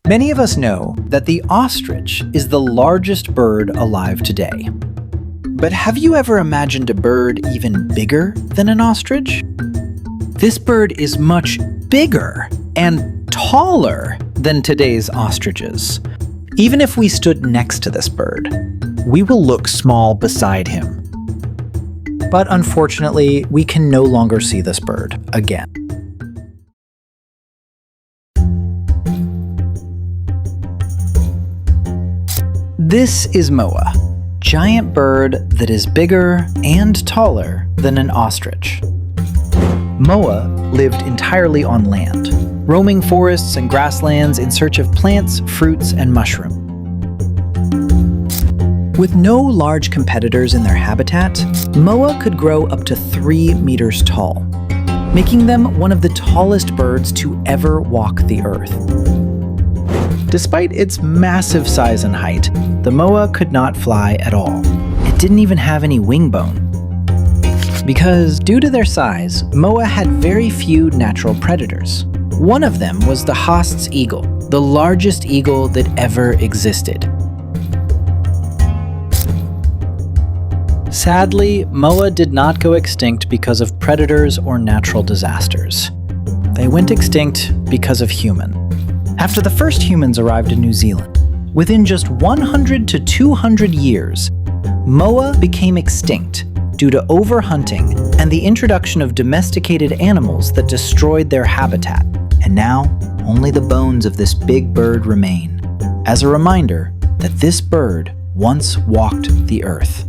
Many of us know that the ostrich is the largest bird alive today. But have you ever imagined a bird even bigger than an ostrich? This bird is much bigger and taller than today's ostriches. Even if we stood next to this bird, we will look small beside him. But unfortunately, we can no longer see this bird again. This is Moa, giant bird that is bigger and taller than an ostrich. Moa lived entirely on land, roaming forests and grasslands in search of plants, fruits, and mushrooms. With no large competitors in their habitat, Moa could grow up to 3 meters tall, making them one of the tallest birds to ever walk the earth. Despite its massive size and height, the Moa could not fly at all. It didn't even have any wing bone. Because due to their size, Moa had very few natural predators. One of them was the Haast's eagle, the largest eagle that ever existed. Sadly, Moa did not go extinct because of predators or natural disasters. They went extinct because of humans. After the first humans arrived in New Zealand, within just 100 to 200 years, Moa became extinct due to overhunting and the introduction of domesticated animals that destroyed their habitat. And now, only the bones of this big bird remain, as a reminder that this bird once walked the earth.